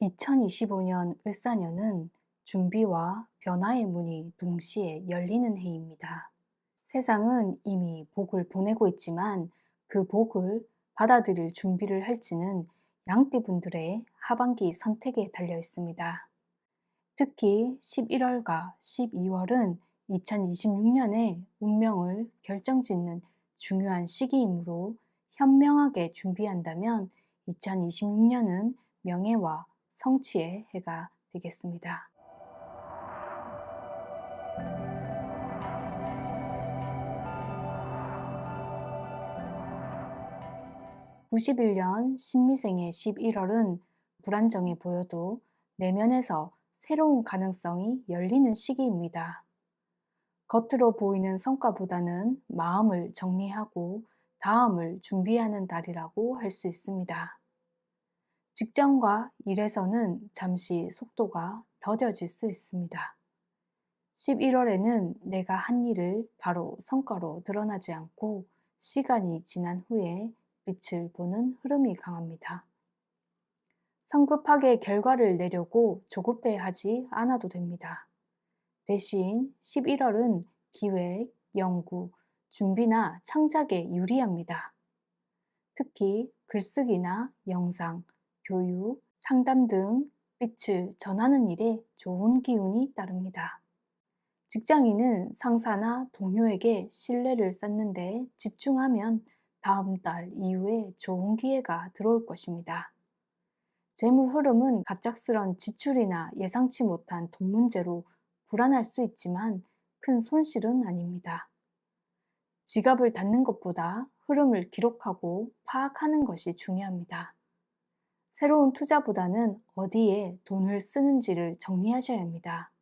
2025년 을사년은 준비와 변화의 문이 동시에 열리는 해입니다. 세상은 이미 복을 보내고 있지만 그 복을 받아들일 준비를 할지는 양띠분들의 하반기 선택에 달려 있습니다. 특히 11월과 12월은 2026년의 운명을 결정짓는 중요한 시기이므로 현명하게 준비한다면 2026년은 명예와 성취의 해가 되겠습니다. 91년 신미생의 11월은 불안정해 보여도 내면에서 새로운 가능성이 열리는 시기입니다. 겉으로 보이는 성과보다는 마음을 정리하고 다음을 준비하는 달이라고 할 수 있습니다. 직장과 일에서는 잠시 속도가 더뎌질 수 있습니다. 11월에는 내가 한 일을 바로 성과로 드러나지 않고 시간이 지난 후에 빛을 보는 흐름이 강합니다. 성급하게 결과를 내려고 조급해하지 않아도 됩니다. 대신 11월은 기획, 연구, 준비나 창작에 유리합니다. 특히 글쓰기나 영상, 교육, 상담 등 빛을 전하는 일에 좋은 기운이 따릅니다. 직장인은 상사나 동료에게 신뢰를 쌓는 데 집중하면 다음 달 이후에 좋은 기회가 들어올 것입니다. 재물 흐름은 갑작스런 지출이나 예상치 못한 돈 문제로 불안할 수 있지만 큰 손실은 아닙니다. 지갑을 닫는 것보다 흐름을 기록하고 파악하는 것이 중요합니다. 새로운 투자보다는 어디에 돈을 쓰는지를 정리하셔야 합니다.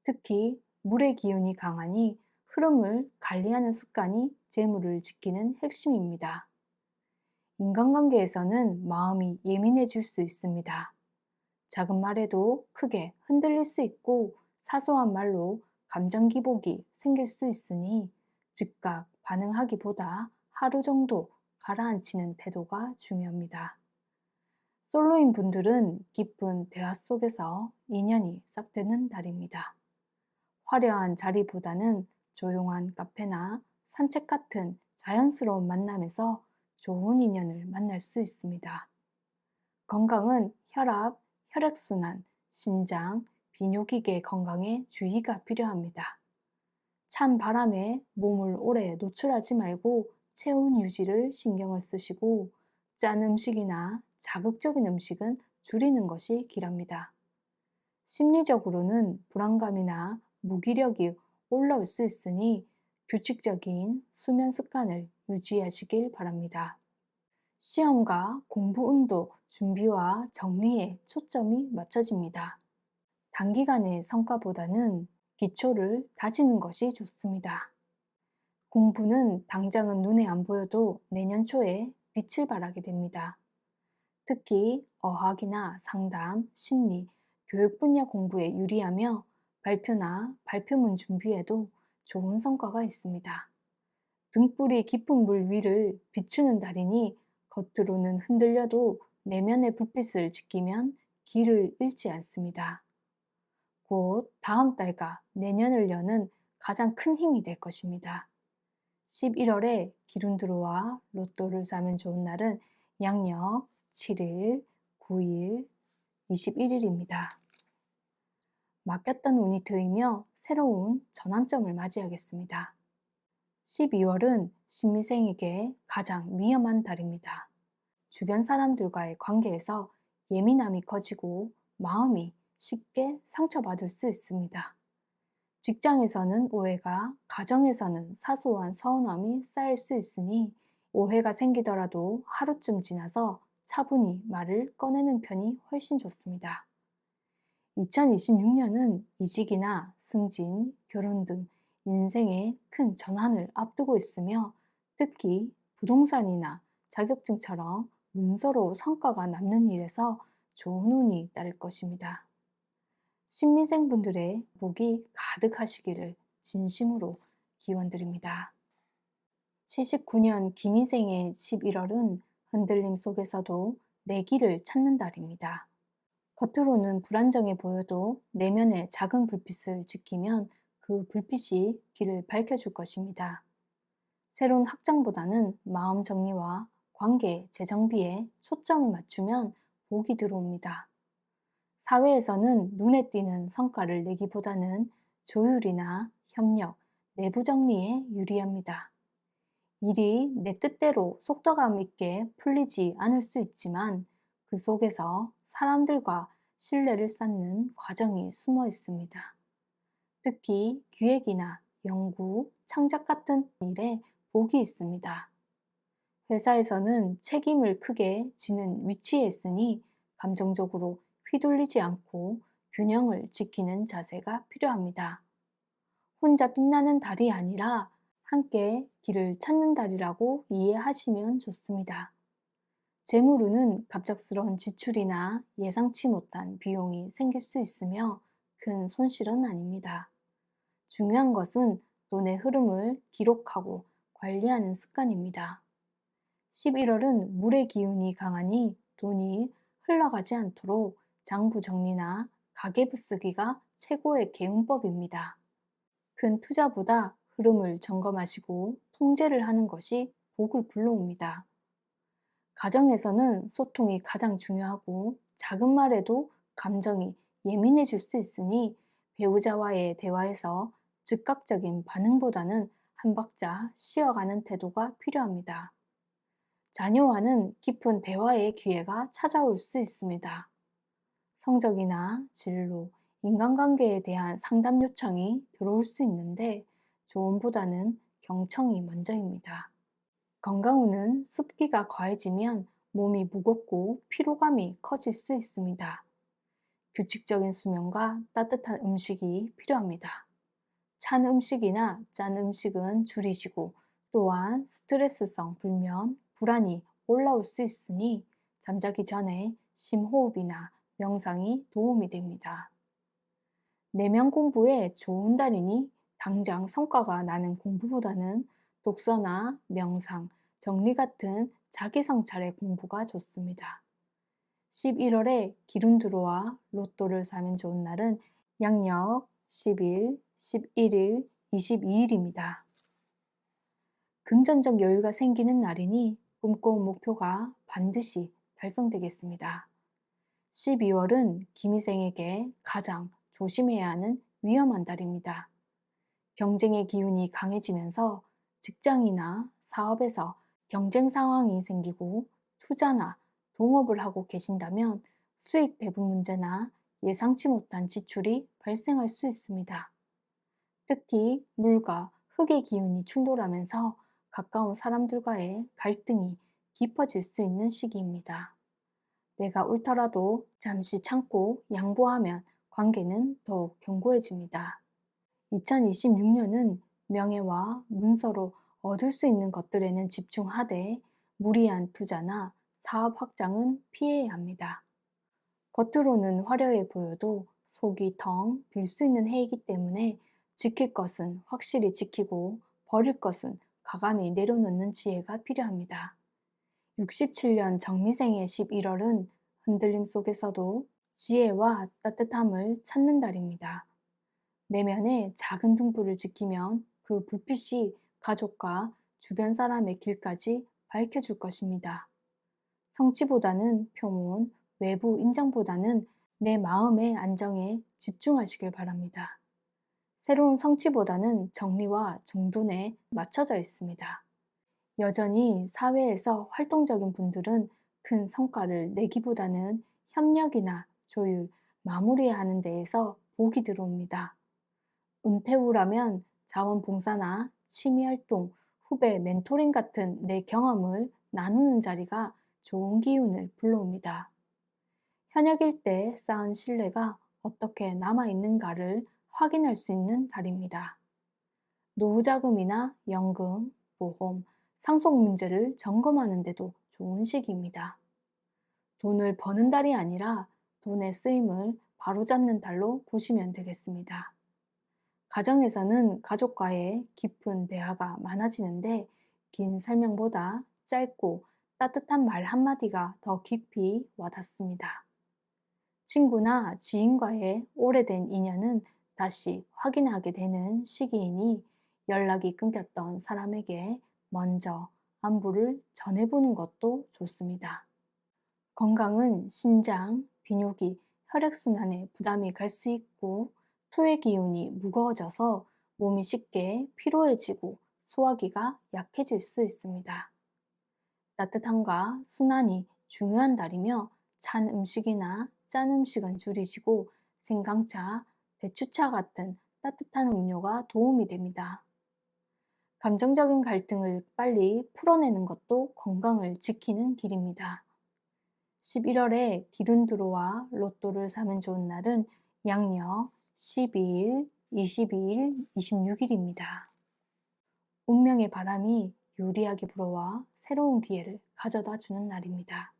특히 물의 기운이 강하니 흐름을 관리하는 습관이 재물을 지키는 핵심입니다. 인간관계에서는 마음이 예민해질 수 있습니다. 작은 말에도 크게 흔들릴 수 있고 사소한 말로 감정 기복이 생길 수 있으니 즉각 반응하기보다 하루 정도 가라앉히는 태도가 중요합니다. 솔로인 분들은 깊은 대화 속에서 인연이 싹 트는 달입니다. 화려한 자리보다는 조용한 카페나 산책 같은 자연스러운 만남에서 좋은 인연을 만날 수 있습니다. 건강은 혈압, 혈액순환, 신장, 비뇨기계 건강에 주의가 필요합니다. 찬 바람에 몸을 오래 노출하지 말고 체온 유지를 신경을 쓰시고 짠 음식이나 자극적인 음식은 줄이는 것이 길합니다. 심리적으로는 불안감이나 무기력이 올라올 수 있으니 규칙적인 수면 습관을 유지하시길 바랍니다. 시험과 공부 운동 준비와 정리에 초점이 맞춰집니다. 단기간의 성과보다는 기초를 다지는 것이 좋습니다. 공부는 당장은 눈에 안 보여도 내년 초에 빛을 발하게 됩니다. 특히 어학이나 상담, 심리, 교육 분야 공부에 유리하며 발표나 발표문 준비에도 좋은 성과가 있습니다. 등불이 깊은 물 위를 비추는 달이니 겉으로는 흔들려도 내면의 불빛을 지키면 길을 잃지 않습니다. 곧 다음 달과 내년을 여는 가장 큰 힘이 될 것입니다. 11월에 기운 들어와 로또를 사면 좋은 날은 양력 7일, 9일, 21일입니다. 맡겼던 운이 트이며 새로운 전환점을 맞이하겠습니다. 12월은 신미생에게 가장 위험한 달입니다. 주변 사람들과의 관계에서 예민함이 커지고 마음이 쉽게 상처받을 수 있습니다. 직장에서는 오해가, 가정에서는 사소한 서운함이 쌓일 수 있으니 오해가 생기더라도 하루쯤 지나서 차분히 말을 꺼내는 편이 훨씬 좋습니다. 2026년은 이직이나 승진, 결혼 등 인생의 큰 전환을 앞두고 있으며 특히 부동산이나 자격증처럼 문서로 성과가 남는 일에서 좋은 운이 따를 것입니다. 신미생분들의 복이 가득하시기를 진심으로 기원드립니다. 79년 김희생의 11월은 흔들림 속에서도 내 길을 찾는 달입니다. 겉으로는 불안정해 보여도 내면의 작은 불빛을 지키면 그 불빛이 길을 밝혀줄 것입니다. 새로운 확장보다는 마음 정리와 관계 재정비에 초점을 맞추면 복이 들어옵니다. 사회에서는 눈에 띄는 성과를 내기보다는 조율이나 협력, 내부 정리에 유리합니다. 일이 내 뜻대로 속도감 있게 풀리지 않을 수 있지만 그 속에서 사람들과 신뢰를 쌓는 과정이 숨어 있습니다. 특히 기획이나 연구, 창작 같은 일에 복이 있습니다. 회사에서는 책임을 크게 지는 위치에 있으니 감정적으로 휘둘리지 않고 균형을 지키는 자세가 필요합니다. 혼자 빛나는 달이 아니라 함께 길을 찾는 달이라고 이해하시면 좋습니다. 재물운은 갑작스러운 지출이나 예상치 못한 비용이 생길 수 있으며 큰 손실은 아닙니다. 중요한 것은 돈의 흐름을 기록하고 관리하는 습관입니다. 11월은 물의 기운이 강하니 돈이 흘러가지 않도록 장부 정리나 가계부 쓰기가 최고의 개운법입니다. 큰 투자보다 흐름을 점검하시고 통제를 하는 것이 복을 불러옵니다. 가정에서는 소통이 가장 중요하고 작은 말에도 감정이 예민해질 수 있으니 배우자와의 대화에서 즉각적인 반응보다는 한 박자 쉬어가는 태도가 필요합니다. 자녀와는 깊은 대화의 기회가 찾아올 수 있습니다. 성적이나 진로, 인간관계에 대한 상담 요청이 들어올 수 있는데 조언보다는 경청이 먼저입니다. 건강운은 습기가 과해지면 몸이 무겁고 피로감이 커질 수 있습니다. 규칙적인 수면과 따뜻한 음식이 필요합니다. 찬 음식이나 짠 음식은 줄이시고 또한 스트레스성 불면, 불안이 올라올 수 있으니 잠자기 전에 심호흡이나 명상이 도움이 됩니다. 내면 공부에 좋은 달이니 당장 성과가 나는 공부보다는 독서나 명상, 정리 같은 자기 성찰의 공부가 좋습니다. 11월에 기운 들어와 로또를 사면 좋은 날은 양력 10일, 11일, 22일입니다. 금전적 여유가 생기는 날이니 꿈꿔온 목표가 반드시 달성되겠습니다. 12월은 기미생에게 가장 조심해야 하는 위험한 달입니다. 경쟁의 기운이 강해지면서 직장이나 사업에서 경쟁 상황이 생기고 투자나 동업을 하고 계신다면 수익 배분 문제나 예상치 못한 지출이 발생할 수 있습니다. 특히 물과 흙의 기운이 충돌하면서 가까운 사람들과의 갈등이 깊어질 수 있는 시기입니다. 내가 옳더라도 잠시 참고 양보하면 관계는 더욱 견고해집니다. 2026년은 명예와 문서로 얻을 수 있는 것들에는 집중하되 무리한 투자나 사업 확장은 피해야 합니다. 겉으로는 화려해 보여도 속이 텅 빌 수 있는 해이기 때문에 지킬 것은 확실히 지키고 버릴 것은 과감히 내려놓는 지혜가 필요합니다. 67년 정미생의 11월은 흔들림 속에서도 지혜와 따뜻함을 찾는 달입니다. 내면의 작은 등불을 지키면 그 불빛이 가족과 주변 사람의 길까지 밝혀줄 것입니다. 성취보다는 표본, 외부 인정보다는 내 마음의 안정에 집중하시길 바랍니다. 새로운 성취보다는 정리와 정돈에 맞춰져 있습니다. 여전히 사회에서 활동적인 분들은 큰 성과를 내기보다는 협력이나 조율, 마무리하는 데에서 복이 들어옵니다. 은퇴후라면 자원봉사나 취미활동, 후배 멘토링 같은 내 경험을 나누는 자리가 좋은 기운을 불러옵니다. 현역일 때 쌓은 신뢰가 어떻게 남아있는가를 확인할 수 있는 달입니다. 노후자금이나 연금, 보험, 상속 문제를 점검하는 데도 좋은 시기입니다. 돈을 버는 달이 아니라 돈의 쓰임을 바로잡는 달로 보시면 되겠습니다. 가정에서는 가족과의 깊은 대화가 많아지는데 긴 설명보다 짧고 따뜻한 말 한마디가 더 깊이 와닿습니다. 친구나 지인과의 오래된 인연은 다시 확인하게 되는 시기이니 연락이 끊겼던 사람에게 먼저 안부를 전해보는 것도 좋습니다. 건강은 신장, 비뇨기, 혈액순환에 부담이 갈 수 있고 토의 기운이 무거워져서 몸이 쉽게 피로해지고 소화기가 약해질 수 있습니다. 따뜻함과 순환이 중요한 달이며 찬 음식이나 짠 음식은 줄이시고 생강차, 대추차 같은 따뜻한 음료가 도움이 됩니다. 감정적인 갈등을 빨리 풀어내는 것도 건강을 지키는 길입니다. 11월에 기둔 들어와 로또를 사면 좋은 날은 양력 12일, 22일, 26일입니다. 운명의 바람이 유리하게 불어와 새로운 기회를 가져다 주는 날입니다.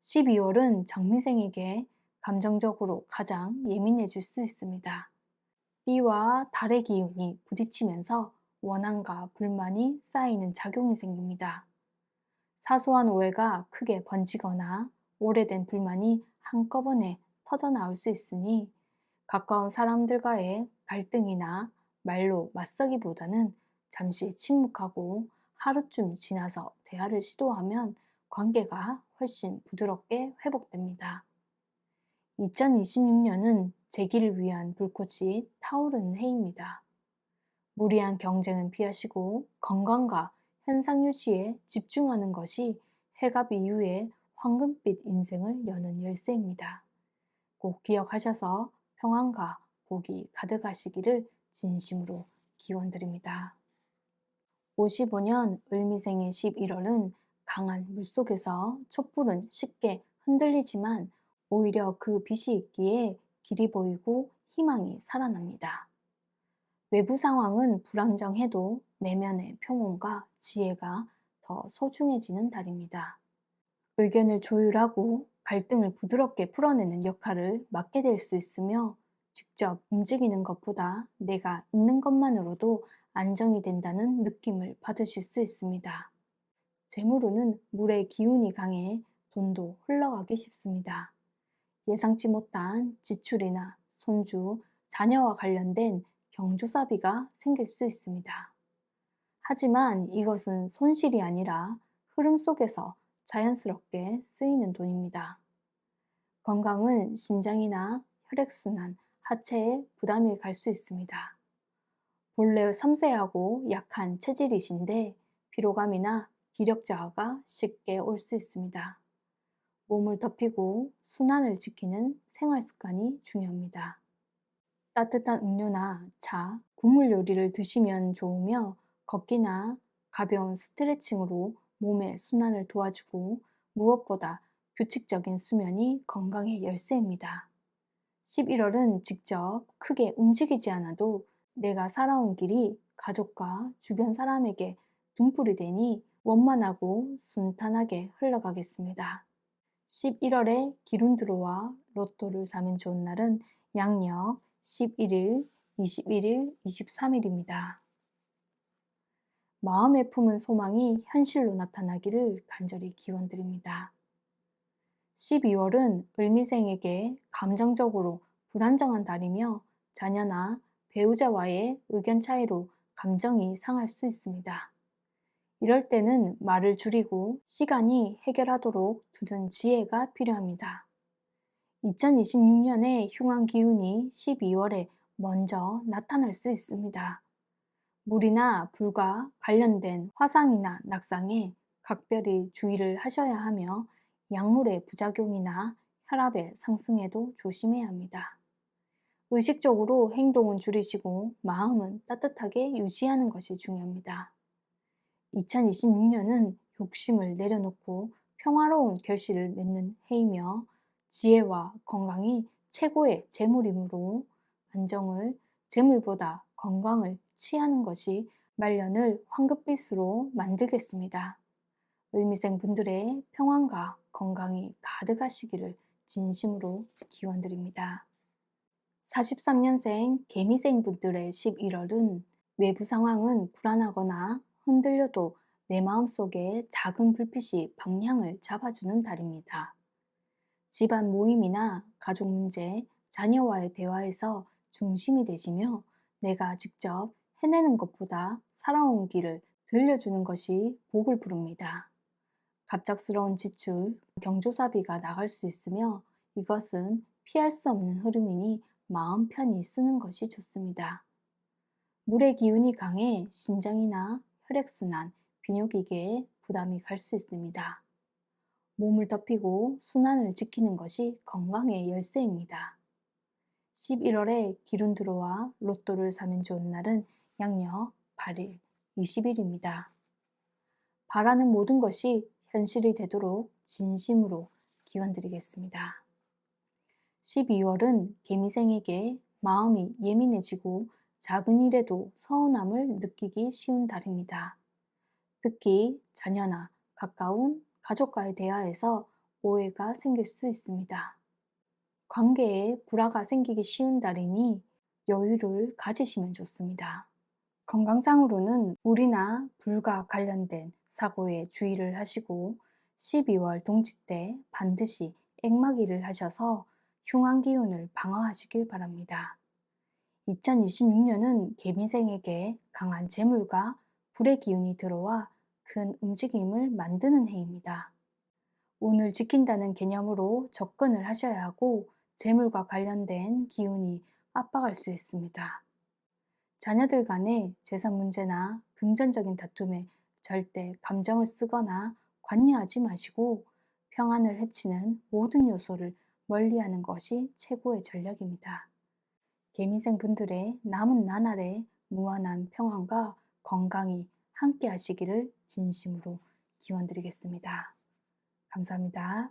12월은 정미생에게 감정적으로 가장 예민해질 수 있습니다. 띠와 달의 기운이 부딪히면서 원한과 불만이 쌓이는 작용이 생깁니다. 사소한 오해가 크게 번지거나 오래된 불만이 한꺼번에 터져나올 수 있으니 가까운 사람들과의 갈등이나 말로 맞서기보다는 잠시 침묵하고 하루쯤 지나서 대화를 시도하면 관계가 훨씬 부드럽게 회복됩니다. 2026년은 재기를 위한 불꽃이 타오르는 해입니다. 무리한 경쟁은 피하시고 건강과 현상 유지에 집중하는 것이 해갑 이후에 황금빛 인생을 여는 열쇠입니다. 꼭 기억하셔서 평안과 복이 가득하시기를 진심으로 기원드립니다. 55년 을미생의 11월은 강한 물속에서 촛불은 쉽게 흔들리지만 오히려 그 빛이 있기에 길이 보이고 희망이 살아납니다. 외부 상황은 불안정해도 내면의 평온과 지혜가 더 소중해지는 달입니다. 의견을 조율하고 갈등을 부드럽게 풀어내는 역할을 맡게 될 수 있으며 직접 움직이는 것보다 내가 있는 것만으로도 안정이 된다는 느낌을 받으실 수 있습니다. 재물운은 물의 기운이 강해 돈도 흘러가기 쉽습니다. 예상치 못한 지출이나 손주, 자녀와 관련된 경조사비가 생길 수 있습니다. 하지만 이것은 손실이 아니라 흐름 속에서 자연스럽게 쓰이는 돈입니다. 건강은 신장이나 혈액순환, 하체에 부담이 갈 수 있습니다. 본래 섬세하고 약한 체질이신데 피로감이나 기력 저하가 쉽게 올 수 있습니다. 몸을 덮이고 순환을 지키는 생활 습관이 중요합니다. 따뜻한 음료나 차, 국물 요리를 드시면 좋으며 걷기나 가벼운 스트레칭으로 몸의 순환을 도와주고 무엇보다 규칙적인 수면이 건강의 열쇠입니다. 11월은 직접 크게 움직이지 않아도 내가 살아온 길이 가족과 주변 사람에게 등불이 되니 원만하고 순탄하게 흘러가겠습니다. 11월에 기룬 들어와 로또를 사면 좋은 날은 양력 11일, 21일, 23일입니다. 마음에 품은 소망이 현실로 나타나기를 간절히 기원드립니다. 12월은 을미생에게 감정적으로 불안정한 달이며 자녀나 배우자와의 의견 차이로 감정이 상할 수 있습니다. 이럴 때는 말을 줄이고 시간이 해결하도록 두는 지혜가 필요합니다. 2026년의 흉한 기운이 12월에 먼저 나타날 수 있습니다. 물이나 불과 관련된 화상이나 낙상에 각별히 주의를 하셔야 하며 약물의 부작용이나 혈압의 상승에도 조심해야 합니다. 의식적으로 행동은 줄이시고 마음은 따뜻하게 유지하는 것이 중요합니다. 2026년은 욕심을 내려놓고 평화로운 결실을 맺는 해이며 지혜와 건강이 최고의 재물이므로 안정을 재물보다 건강을 취하는 것이 말년을 황금빛으로 만들겠습니다. 을미생 분들의 평안과 건강이 가득하시기를 진심으로 기원드립니다. 43년생 개미생 분들의 11월은 외부 상황은 불안하거나 흔들려도 내 마음속에 작은 불빛이 방향을 잡아주는 달입니다. 집안 모임이나 가족 문제, 자녀와의 대화에서 중심이 되시며 내가 직접 해내는 것보다 살아온 길을 들려주는 것이 복을 부릅니다. 갑작스러운 지출, 경조사비가 나갈 수 있으며 이것은 피할 수 없는 흐름이니 마음 편히 쓰는 것이 좋습니다. 물의 기운이 강해 신장이나 혈액순환, 비뇨기계에 부담이 갈 수 있습니다. 몸을 덮이고 순환을 지키는 것이 건강의 열쇠입니다. 11월에 기운 들어와 로또를 사면 좋은 날은 양력 8일, 20일입니다. 바라는 모든 것이 현실이 되도록 진심으로 기원드리겠습니다. 12월은 개미생에게 마음이 예민해지고 작은 일에도 서운함을 느끼기 쉬운 달입니다. 특히 자녀나 가까운 가족과의 대화에서 오해가 생길 수 있습니다. 관계에 불화가 생기기 쉬운 달이니 여유를 가지시면 좋습니다. 건강상으로는 물이나 불과 관련된 사고에 주의를 하시고 12월 동지 때 반드시 액막이를 하셔서 흉한 기운을 방어하시길 바랍니다. 2026년은 개미생에게 강한 재물과 불의 기운이 들어와 큰 움직임을 만드는 해입니다. 운을 지킨다는 개념으로 접근을 하셔야 하고 재물과 관련된 기운이 압박할 수 있습니다. 자녀들 간의 재산 문제나 금전적인 다툼에 절대 감정을 쓰거나 관여하지 마시고 평안을 해치는 모든 요소를 멀리하는 것이 최고의 전략입니다. 개미생 분들의 남은 나날에 무한한 평안과 건강이 함께 하시기를 진심으로 기원드리겠습니다. 감사합니다.